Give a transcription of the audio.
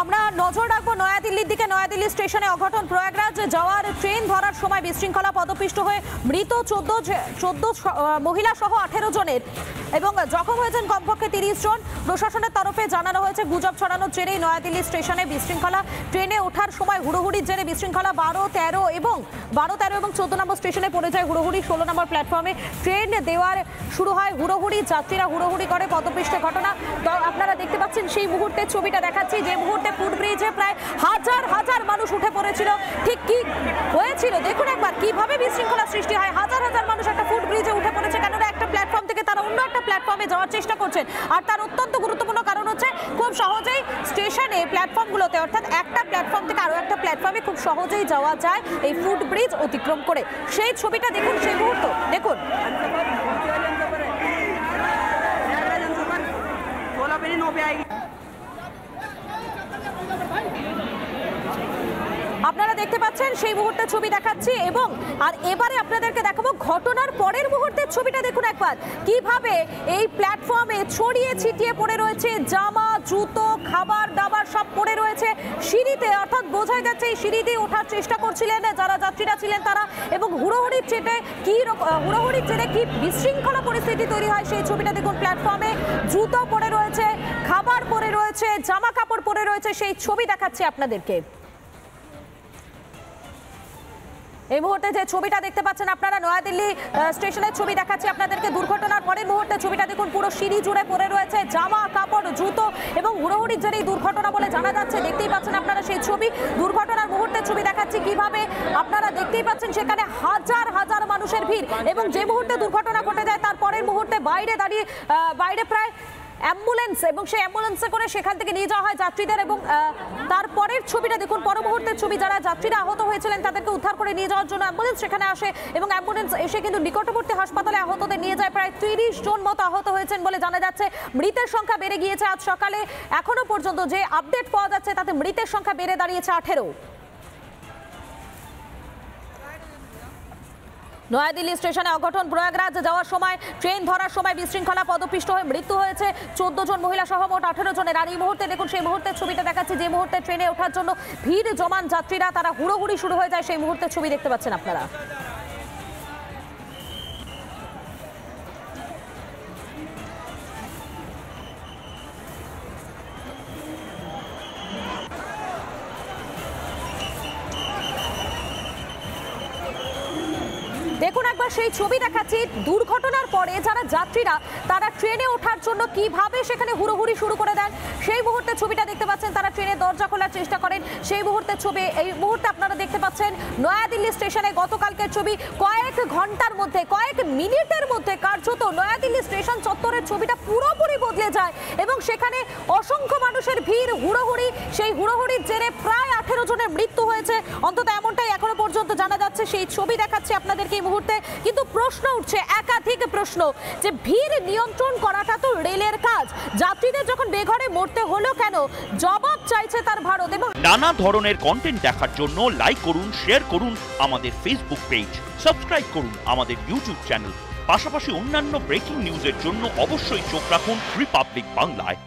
আমরা নজর রাখবো নয়াদিল্লির দিকে। নয়াদিল্লি স্টেশনে অঘটন, প্রয়াগরাজ যাওয়ার ট্রেন ধরার সময় বিশৃঙ্খলা, পদপিষ্ট হয়ে মৃত 14 মহিলা সহ 18 জনের এবং জখম হয়েছেন কমপক্ষে 30 জন। প্রশাসনের তরফে জানানো হয়েছে গুজব ছড়ানোর জেরেই নয়াদিল্লি স্টেশনে বিশৃঙ্খলা। ট্রেনে ওঠার সময় হুড়োহুড়ির জেরে বিশৃঙ্খলা। 12, 13 এবং 14 নম্বর স্টেশনে পড়ে যায় হুড়োহুড়ি। 16 নম্বর প্ল্যাটফর্মে ট্রেন দেওয়ার শুরু হয় হুড়োহুড়ি, যাত্রীরা হুড়োহুড়ি করে, পদপিষ্টের ঘটনা আপনারা দেখতে পাচ্ছেন। সেই মুহূর্তে ছবিটা দেখাচ্ছি যে মুহূর্তে ফুটব্রিজে প্রায় হাজার হাজার মানুষ উঠে পড়েছিল। ঠিক কি হয়েছিল দেখুন একবার, কিভাবে বিশৃঙ্খলা সৃষ্টি হয়। হাজার হাজার মানুষ একটা ফুটব্রিজে উঠে পড়েছে, কেননা একটা প্ল্যাটফর্ম থেকে তারা অন্য একটা প্ল্যাটফর্মে যাওয়ার চেষ্টা করছেন। আর তার অত্যন্ত গুরুত্বপূর্ণ কারণ হচ্ছে খুব সহজেই স্টেশনে প্ল্যাটফর্মগুলোতে, অর্থাৎ একটা প্ল্যাটফর্ম থেকে আরো একটা প্ল্যাটফর্মে খুব সহজেই যাওয়া যায় এই ফুটব্রিজ অতিক্রম করে। সেই ছবিটা দেখুন, সেই মুহূর্ত দেখুন। আপনারা দেখতে পাচ্ছেন সেই মুহূর্তের ছবি দেখাচ্ছি এবং আর এবারে আপনাদেরকে দেখাবো ঘটনার পরের মুহূর্তের ছবিটা দেখুন একবার, কিভাবে এই প্ল্যাটফর্মে ছড়িয়ে ছিটিয়ে পড়ে রয়েছে জামা, জুতো, খাবার দাবার সব পড়ে রয়েছে সিঁড়িতে। অর্থাৎ বোঝা যাচ্ছে এই সিঁড়ি দিয়ে ওঠার চেষ্টা করছিলেন যারা যাত্রীরা ছিলেন তারা, এবং হুড়োহুড়ির জেরে কি বিশৃঙ্খলা পরিস্থিতি তৈরি হয় সেই ছবিটা দেখুন। প্ল্যাটফর্মে জুতো পড়ে রয়েছে, খাবার পড়ে রয়েছে, জামা কাপড় পড়ে রয়েছে, সেই ছবি দেখাচ্ছি আপনাদেরকে। এই মুহূর্তে যে ছবিটা দেখতে পাচ্ছেন আপনারা নয়াদিল্লি স্টেশনের ছবি দেখাচ্ছি আপনাদেরকে। দুর্ঘটনার পরের মুহূর্তে ছবিটা দেখুন, পুরো সিঁড়ি জুড়ে পড়ে রয়েছে জামা কাপড়, জুতো এবং হুড়োহুড়ির জেরেই দুর্ঘটনা বলে জানা যাচ্ছে। দেখতেই পাচ্ছেন আপনারা সেই ছবি, দুর্ঘটনার মুহূর্তের ছবি দেখাচ্ছি কিভাবে আপনারা দেখতেই পাচ্ছেন সেখানে হাজার হাজার মানুষের ভিড়। এবং যে মুহূর্তে দুর্ঘটনা ঘটে যায় তার পরের মুহূর্তে বাইরে প্রায় অ্যাম্বুলেন্স, এবং সেই অ্যাম্বুলেন্সে করে সেখান থেকে নিয়ে যাওয়া হয় যাত্রীদের। এবং তারপরের ছবিটা দেখুন, পর মুহূর্তের ছবি, যারা যাত্রীরা আহত হয়েছিলেন তাদেরকে উদ্ধার করে নিয়ে যাওয়ার জন্য অ্যাম্বুলেন্স সেখানে আসে এবং অ্যাম্বুলেন্স এসে কিন্তু নিকটবর্তী হাসপাতালে আহতদের নিয়ে যায়। প্রায় 30 জন মতো আহত হয়েছেন বলে জানা যাচ্ছে। মৃতের সংখ্যা বেড়ে গিয়েছে আজ সকালে, এখনো পর্যন্ত যে আপডেট পাওয়া যাচ্ছে তাতে মৃতের সংখ্যা বেড়ে দাঁড়িয়েছে 18। নয়াদিল্লি স্টেশনে অঘটন, প্রয়াগরাজ যাওয়ার সময় ট্রেন ধরার সময় বিশৃঙ্খলা, পদপিষ্ট হয়ে মৃত্যু হয়েছে 14 জন মহিলা সহ মোট 18 জনের। আর এই মুহূর্তে দেখুন সেই মুহূর্তের ছবিটা দেখাচ্ছি যে মুহূর্তে ট্রেনে ওঠার জন্য ভিড় জমান যাত্রীরা, তারা হুড়োহুড়ি শুরু হয়ে যায়, সেই মুহূর্তের ছবি দেখতে পাচ্ছেন আপনারা। দেখুন একবার সেই ছবি দেখাচ্ছি, দুর্ঘটনার পরে যারা যাত্রীরা তারা ট্রেনে ওঠার জন্য কিভাবে সেখানে হুড়োহুড়ি শুরু করে দেন সেই মুহূর্তে ছবিটা দেখতে পাচ্ছেন। তারা ট্রেনের দরজা খোলার চেষ্টা করেন সেই মুহূর্তের ছবি এই মুহূর্তে আপনারা দেখতে পাচ্ছেন। নয়াদিল্লি স্টেশনে গতকালকের ছবি, কয়েক ঘন্টার মধ্যে, কয়েক মিনিটের মধ্যে কার্যত নয়াদিল্লি স্টেশন চত্বরের ছবিটা পুরোপুরি বদলে যায় এবং সেখানে অসংখ্য মানুষের ভিড়, হুড়োহুড়ি। সেই হুড়োহুড়ির জেরে প্রায় 18 জনের মৃত্যু হয়েছে, অন্তত এমনটাই এখনো পর্যন্ত জানা যাচ্ছে। সেই ছবি দেখাচ্ছি আপনাদেরকে এই মুহূর্তে। কিন্তু প্রশ্ন উঠছে, একাধিক প্রশ্ন, যে ভিড় নিয়ন্ত্রণ করাটা তো রেলের কাজ, যাত্রীদের যখন বেঘরে মরতে হলো কেন? জবাব চাইছে তার ভারত। এবং নানা ধরনের কন্টেন্ট দেখার জন্য লাইক করুন, শেয়ার করুন আমাদের ফেসবুক পেজ, সাবস্ক্রাইব করুন আমাদের ইউটিউব চ্যানেল। পাশাপাশি অন্যান্য ব্রেকিং নিউজের জন্য অবশ্যই চোখ রাখুন রিপাবলিক বাংলায়।